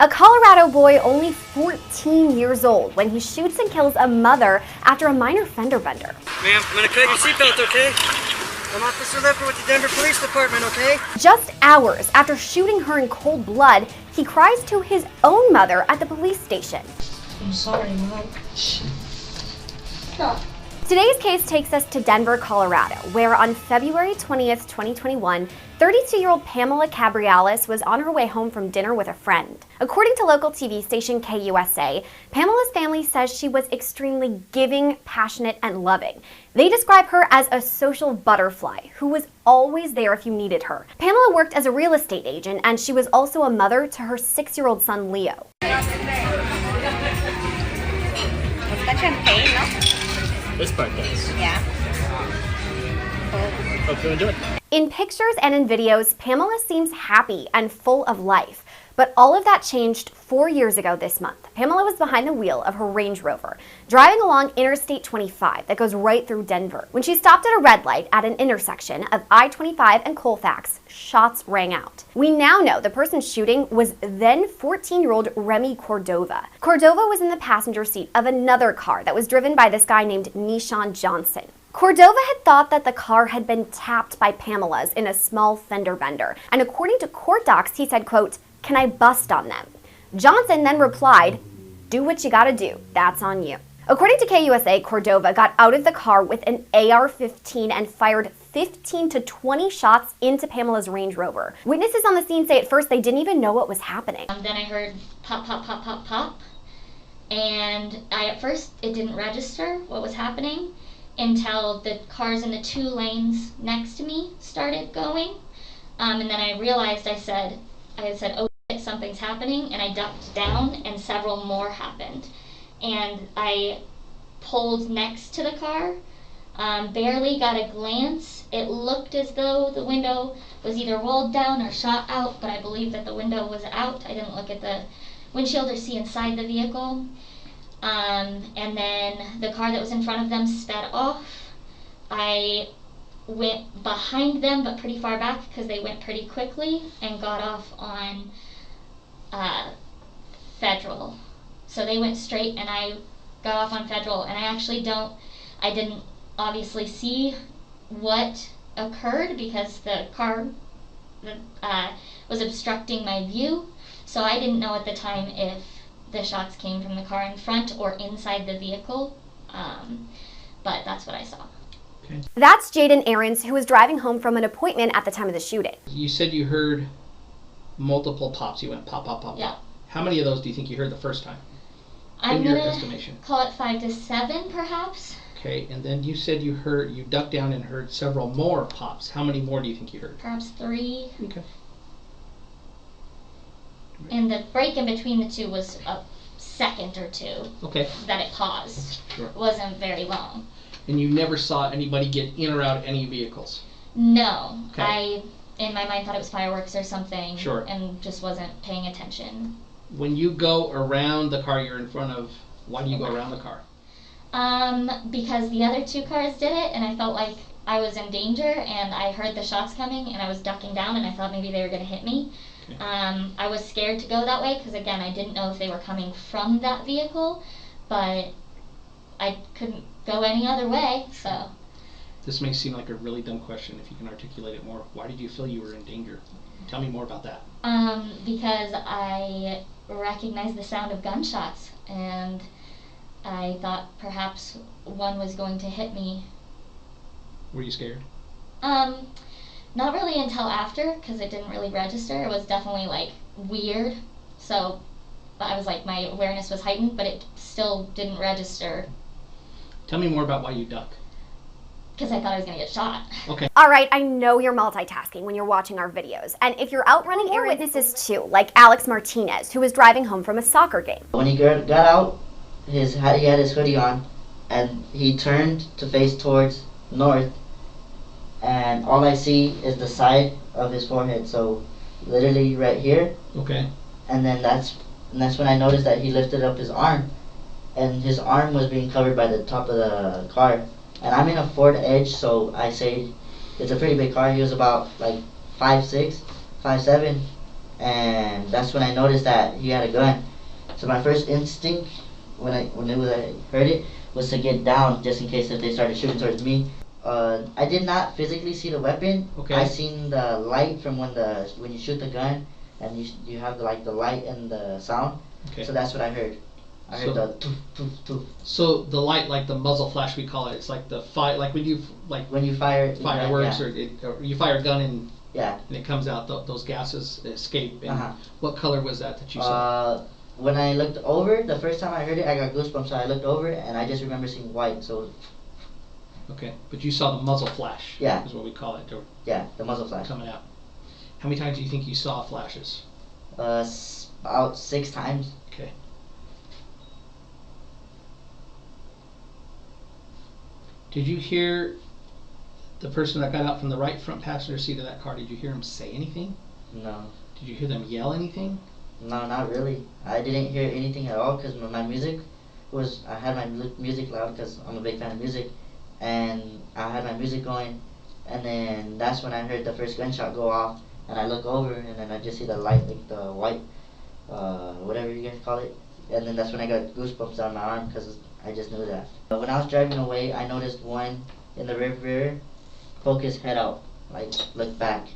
A Colorado boy only 14 years old when he shoots and kills a mother after a minor fender bender. Ma'am, I'm gonna cut your seatbelt, okay? I'm Officer Lepper with the Denver Police Department, okay? Just hours after shooting her in cold blood, he cries to his own mother at the police station. I'm sorry, Mom. Stop. Today's case takes us to Denver, Colorado, where on February 20th, 2021, 32-year-old Pamela Cabriales was on her way home from dinner with a friend. According to local TV station KUSA, Pamela's family says she was extremely giving, passionate, and loving. They describe her as a social butterfly who was always there if you needed her. Pamela worked as a real estate agent, and she was also a mother to her 6-year-old son, Leo. Champagne, no? This part does. Yeah. Hope you enjoy it. In pictures and in videos, Pamela seems happy and full of life. But all of that changed 4 years ago this month. Pamela was behind the wheel of her Range Rover, driving along Interstate 25 that goes right through Denver. When she stopped at a red light at an intersection of I-25 and Colfax, shots rang out. We now know the person shooting was then 14-year-old Remi Cordova. Cordova was in the passenger seat of another car that was driven by this guy named Nishan Johnson. Cordova had thought that the car had been tapped by Pamela's in a small fender bender, and according to court docs, he said, quote, "Can I bust on them?" Johnson then replied, "Do what you gotta do, that's on you." According to KUSA, Cordova got out of the car with an AR-15 and fired 15 to 20 shots into Pamela's Range Rover. Witnesses on the scene say at first they didn't even know what was happening. Then I heard pop, pop, pop, pop, pop, and at first it didn't register what was happening until the cars in the 2 lanes next to me started going, and then I realized I said, "Oh shit, something's happening," and I ducked down, and several more happened. And I pulled next to the car, barely got a glance. It looked as though the window was either rolled down or shot out, but I believe that the window was out. I didn't look at the windshield or see inside the vehicle. And then the car that was in front of them sped off. I went behind them, but pretty far back because they went pretty quickly, and got off on Federal. So they went straight and I got off on Federal, and I didn't obviously see what occurred because the car was obstructing my view. So I didn't know at the time if the shots came from the car in front or inside the vehicle, but that's what I saw. Okay. That's Jaden Aarons, who was driving home from an appointment at the time of the shooting. You said you heard multiple pops. You went pop, pop, pop, Yeah. pop. How many of those do you think you heard the first time? I'm in your gonna estimation? call it 5 to 7 perhaps. Okay, and then you said you ducked down and heard several more pops. How many more do you think you heard? Perhaps 3. Okay. And the break in between the 2 was a second or 2. Okay. That it paused. Sure. It wasn't very long. And you never saw anybody get in or out any vehicles? No. Okay. I, in my mind, thought it was fireworks or something. Sure. And just wasn't paying attention. When you go around the car you're in front of, why do you go around the car? Because the other 2 cars did it, and I felt like I was in danger, and I heard the shots coming, and I was ducking down, and I thought maybe they were going to hit me. Okay. I was scared to go that way because, again, I didn't know if they were coming from that vehicle, but I couldn't go any other way, so. This may seem like a really dumb question. If you can articulate it more, why did you feel you were in danger? Tell me more about that. Because I recognized the sound of gunshots, and I thought perhaps one was going to hit me. Were you scared? Not really until after, because it didn't really register. It was definitely like weird, so I was like, my awareness was heightened, but it still didn't register. Tell me more about why you duck. Because I thought I was going to get shot. Okay. All right, I know you're multitasking when you're watching our videos, and if you're out running errands, witnesses too, like Alex Martinez, who was driving home from a soccer game. When he got out, he had his hoodie on, and he turned to face towards north, and all I see is the side of his forehead, so literally right here. Okay. And then that's when I noticed that he lifted up his arm, and his arm was being covered by the top of the car. And I'm in a Ford Edge, so I say it's a pretty big car. He was about like 5'6", 5'7", and that's when I noticed that he had a gun. So my first instinct when I heard it was to get down just in case if they started shooting towards me. I did not physically see the weapon. Okay. I seen the light from when you shoot the gun, and you have the light and the sound. Okay. So that's what I heard. I heard the toof toof toof. So the light, like the muzzle flash, we call it. It's like the like when you fire fireworks, yeah. or you fire a gun and Yeah. and it comes out. Those gases escape. And Uh-huh. what color was that you saw? When I looked over, the first time I heard it, I got goosebumps. So I looked over, and I just remember seeing white. So Okay, but you saw the muzzle flash. Yeah. Is what we call it. Or yeah, the muzzle flash. coming out. How many times do you think you saw flashes? About 6 times. Okay. Did you hear the person that got out from the right front passenger seat of that car? Did you hear him say anything? No. Did you hear them yell anything? No, not really. I didn't hear anything at all because my music I had my music loud because I'm a big fan of music, and I had my music going, and then that's when I heard the first gunshot go off, and I look over, and then I just see the light, like the white, whatever you guys call it, and then that's when I got goosebumps on my arm because I just knew that. But when I was driving away, I noticed one in the rear mirror poke his head out, like look back.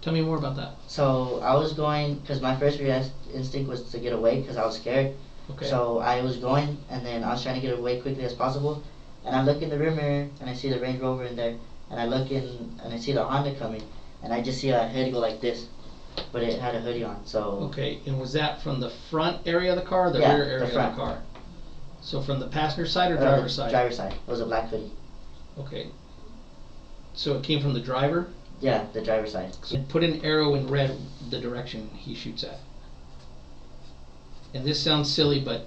Tell me more about that. So I was going, because my first instinct was to get away because I was scared. Okay. So I was going, and then I was trying to get away quickly as possible. And I look in the rear mirror, and I see the Range Rover in there. And I look in, and I see the Honda coming. And I just see a head go like this, but it had a hoodie on. So Okay, and was that from the front area of the car or the Yeah, rear the area front. of the car? So from the passenger side or driver's side? Driver's side. It was a black hoodie. Okay. So it came from the driver? Yeah, the driver's side. So put an arrow in red the direction he shoots at. And this sounds silly, but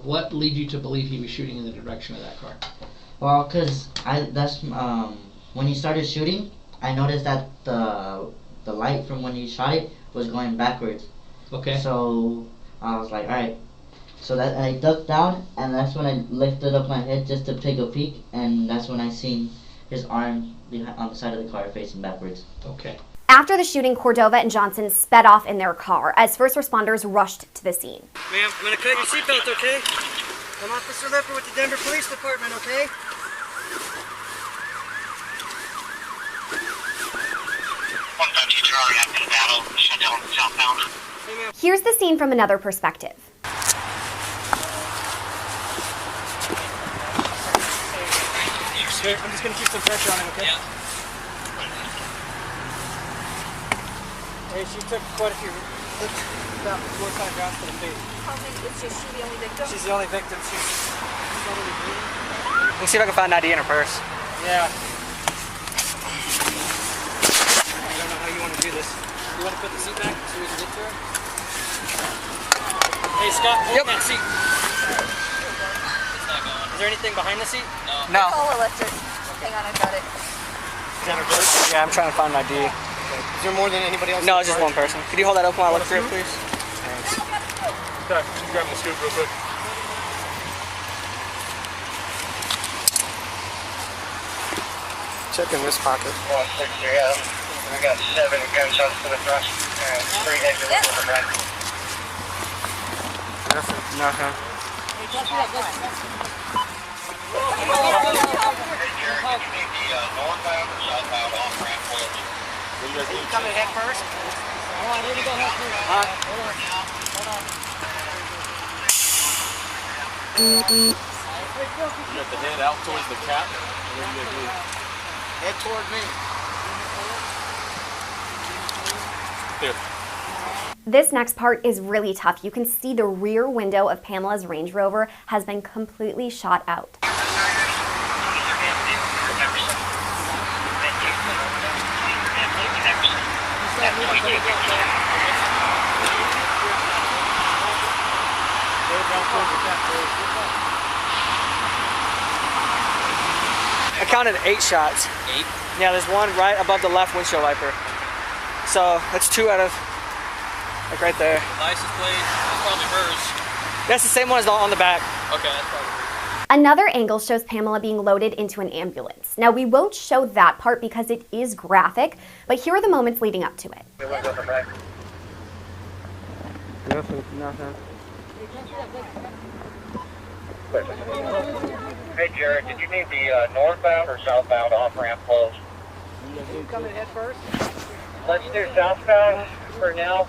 what led you to believe he was shooting in the direction of that car? Well, because when he started shooting, I noticed that the light from when he shot it was going backwards. Okay. So I was like, alright. So that I ducked down, and that's when I lifted up my head just to take a peek, and that's when I seen his arm on the side of the car facing backwards. Okay. After the shooting, Cordova and Johnson sped off in their car as first responders rushed to the scene. Ma'am, I'm gonna cut your seatbelt, okay? I'm Officer Lepper with the Denver Police Department, okay? Here's the scene from another perspective. I'm just gonna keep some pressure on him, okay? Yeah. Hey, she took quite a few about 4 or 5 rounds to the face. It's just she the only victim? She's the only victim. She's not really bleeding. Let me see if I can find ID in her purse. Yeah. I don't know how you want to do this. You want to put the seat back so we can get to her? Hey, Scott, hold that seat. It's not going. Is there anything behind the seat? No. Call electric. Hang on, I got it. Is that her purse? Yeah, I'm trying to find an ID. Okay. Is there more than anybody else? No, it's just one person. Could you hold that open while I look through it, please? Thanks. Okay, just grab the scoop real quick. Check in this pocket. 160, yeah. We got 7 gunshots to the front and 3 hits to the right. Nothing. Coming head first? Hold on, here we go head first. Hold on. You got the head out towards the cap. Head toward me. Here. This next part is really tough. You can see the rear window of Pamela's Range Rover has been completely shot out. I counted 8 shots. 8? Yeah, there's one right above the left windshield wiper. So that's 2 out of, like right there. License plate, that's probably hers. That's the same one as on the back. Okay, that's probably hers. Another angle shows Pamela being loaded into an ambulance. Now, we won't show that part because it is graphic, but here are the moments leading up to it. Nothing. Hey, Jared, did you need the northbound or southbound off-ramp closed? Coming head first. Let's do southbound for now.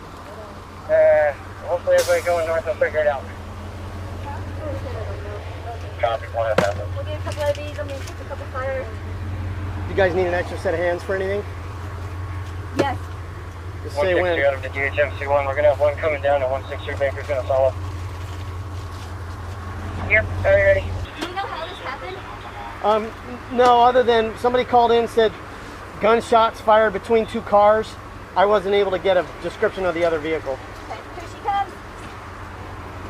Hopefully everybody going north will figure it out. Copy, 107. We'll get a couple of these. I'm going to take a couple fires. You guys need an extra set of hands for anything? Yes. Just say when. 160 out of the DHMC1. We're going to have one coming down and 163 Baker's going to follow. Yep, are you ready? Do you know how this happened? No, other than somebody called in and said gunshots fired between two cars. I wasn't able to get a description of the other vehicle. Okay, here she comes.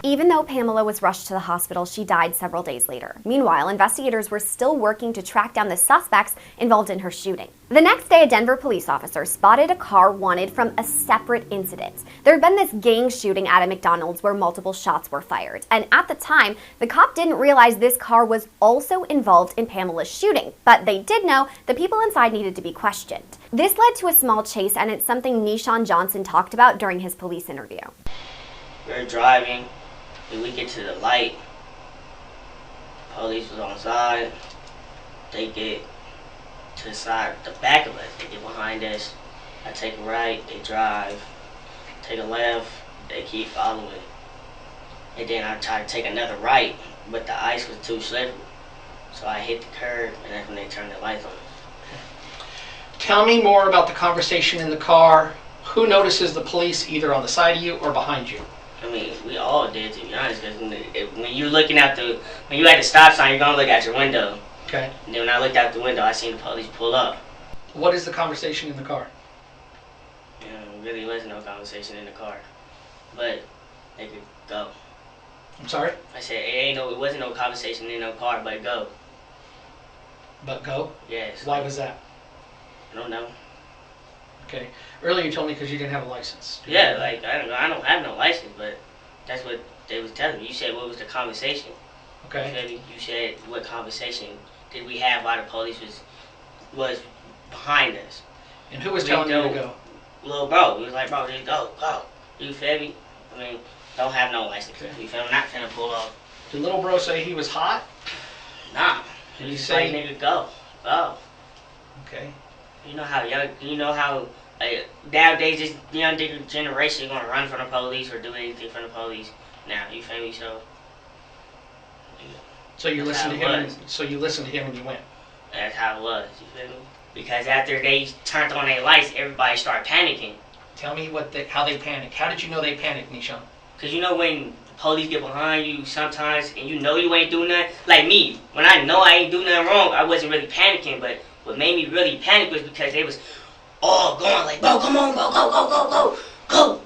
Even though Pamela was rushed to the hospital, she died several days later. Meanwhile, investigators were still working to track down the suspects involved in her shooting. The next day, a Denver police officer spotted a car wanted from a separate incident. There had been this gang shooting at a McDonald's where multiple shots were fired. And at the time, the cop didn't realize this car was also involved in Pamela's shooting. But they did know the people inside needed to be questioned. This led to a small chase, and it's something Nishan Johnson talked about during his police interview. We're driving. When we get to the light, police was on side. They get to the side, the back of us. They get behind us. I take a right, they drive. Take a left, they keep following. And then I try to take another right, but the ice was too slippery. So I hit the curb, and that's when they turned the lights on. Tell me more about the conversation in the car. Who notices the police either on the side of you or behind you? I mean, we all did, to be honest, because when you're looking at when you're at the stop sign, you're going to look out your window. Okay. And then when I looked out the window, I seen the police pull up. What is the conversation in the car? Really wasn't no conversation in the car. But they could go. I'm sorry? I said, it wasn't no conversation in no car, but go. But go? Yes. Why was that? I don't know. Okay. Earlier you told me because you didn't have a license. Yeah, like, I don't have no license, but that's what they was telling me. You said, what was the conversation? Okay. You said, what conversation did we have while the police was behind us? And who was telling you to go? Little bro. He was like, bro, just go. You feel me? I mean, don't have no license. Okay. You feel me? Not finna pull off. Did little bro say he was hot? Nah. Did he say, say, nigga, go. Okay. You know how nowadays this young generation gonna run from the police or do anything from the police now, you feel me? So you that's listened to how it him. was. So you listened to him and you went. That's how it was, you feel me? Because after they turned on their lights, everybody started panicking. Tell me how they panicked. How did you know they panicked, Nishan? Cause you know when the police get behind you sometimes and you know you ain't doing nothing. Like me, when I know I ain't doing nothing wrong, I wasn't really panicking. But what made me really panic was because they was all going like, bro, come on, bro, go.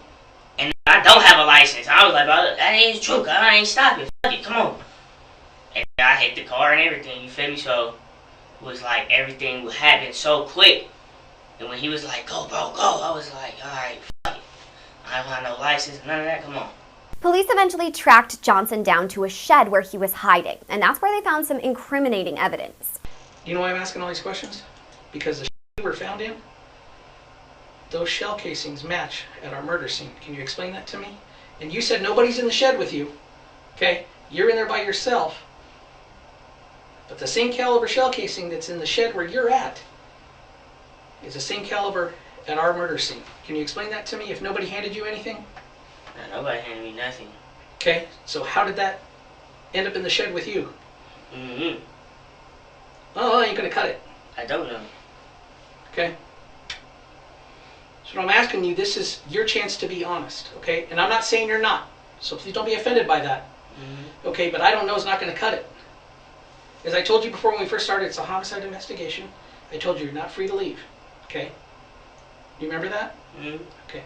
And I don't have a license. I was like, bro, that ain't true, cause I ain't stopping. Fuck it, come on. And I hit the car and everything, you feel me? So it was like everything happened so quick. And when he was like, go, bro, go, I was like, alright, fuck it. I don't have no license, none of that, come on. Police eventually tracked Johnson down to a shed where he was hiding, and that's where they found some incriminating evidence. You know why I'm asking all these questions? Because the we were found in, those shell casings match at our murder scene. Can you explain that to me? And you said nobody's in the shed with you. Okay? You're in there by yourself. But the same caliber shell casing that's in the shed where you're at is the same caliber at our murder scene. Can you explain that to me if nobody handed you anything? No, nobody handed me nothing. Okay, so how did that end up in the shed with you? Mm-hmm. Oh, I ain't gonna cut it. I don't know. Okay? So what I'm asking you, this is your chance to be honest, okay? And I'm not saying you're not, so please don't be offended by that. Mm-hmm. Okay, but I don't know is not gonna cut it. As I told you before when we first started, it's a homicide investigation. I told you you're not free to leave, okay? You remember that? Mm-hmm. Okay.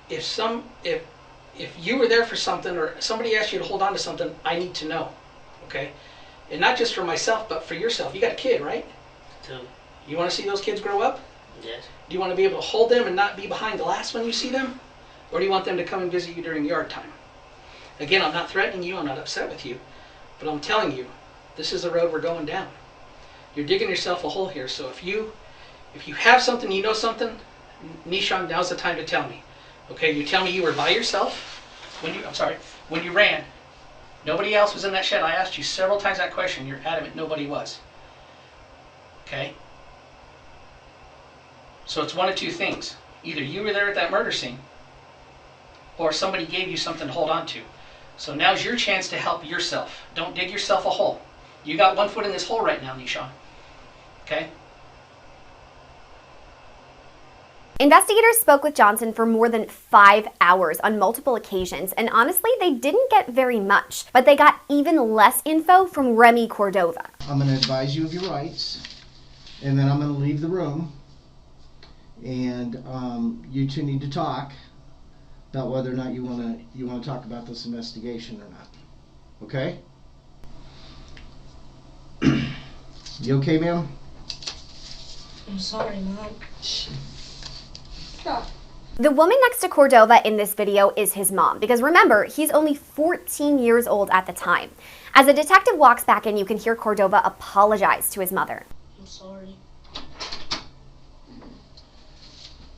If you were there for something or somebody asked you to hold on to something, I need to know, okay? And not just for myself, but for yourself. You got a kid, right? Two. You want to see those kids grow up? Yes. Do you want to be able to hold them and not be behind glass when you see them? Or do you want them to come and visit you during yard time? Again, I'm not threatening you, I'm not upset with you, but I'm telling you, this is the road we're going down. You're digging yourself a hole here, so if you have something, you know something, Nishan, now's the time to tell me. Okay, you tell me you were by yourself when you ran. Nobody else was in that shed. I asked you several times that question. You're adamant nobody was. Okay? So it's one of two things. Either you were there at that murder scene, or somebody gave you something to hold on to. So now's your chance to help yourself. Don't dig yourself a hole. You got one foot in this hole right now, Nishan. Okay? Investigators spoke with Johnson for more than 5 hours on multiple occasions, and honestly, they didn't get very much. But they got even less info from Remi Cordova. I'm going to advise you of your rights, and then I'm going to leave the room, and you two need to talk about whether or not you want to talk about this investigation or not. Okay? You okay, ma'am? I'm sorry, Mom. Stop. The woman next to Cordova in this video is his mom, because remember, he's only 14 years old at the time. As the detective walks back in, you can hear Cordova apologize to his mother. I'm sorry.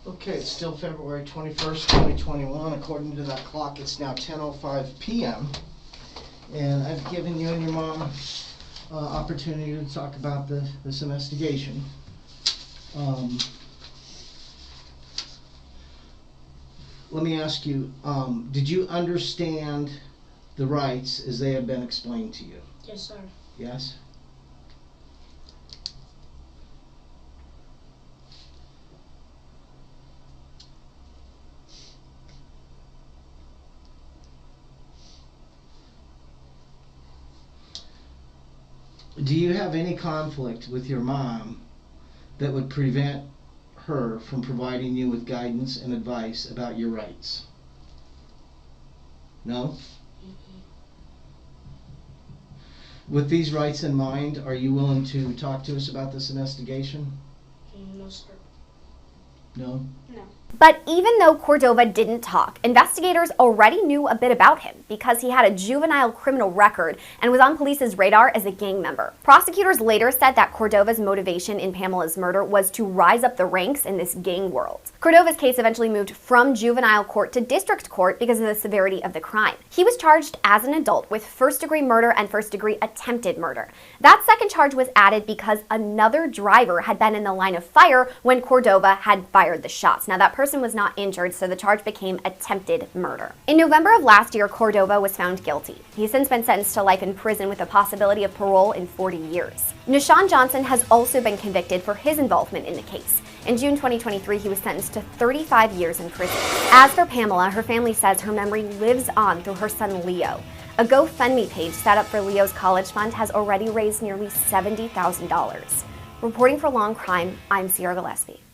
Okay, it's still February 21st, 2021. According to that clock, it's now 10:05 p.m. And I've given you and your mom opportunity to talk about this investigation. Let me ask you, did you understand the rights as they have been explained to you? Yes, sir. Yes? Do you have any conflict with your mom that would prevent her from providing you with guidance and advice about your rights? No? With these rights in mind, are you willing to talk to us about this investigation? No, sir. No? No. But even though Cordova didn't talk, investigators already knew a bit about him because he had a juvenile criminal record and was on police's radar as a gang member. Prosecutors later said that Cordova's motivation in Pamela's murder was to rise up the ranks in this gang world. Cordova's case eventually moved from juvenile court to district court because of the severity of the crime. He was charged as an adult with first-degree murder and first-degree attempted murder. That second charge was added because another driver had been in the line of fire when Cordova had fired the shots. Now, that person was not injured, so the charge became attempted murder. In November of last year, Cordova was found guilty. He's since been sentenced to life in prison with a possibility of parole in 40 years. Nishan Johnson has also been convicted for his involvement in the case. In June 2023, he was sentenced to 35 years in prison. As for Pamela, her family says her memory lives on through her son Leo. A GoFundMe page set up for Leo's college fund has already raised nearly $70,000. Reporting for Law&Crime, I'm Gillespie.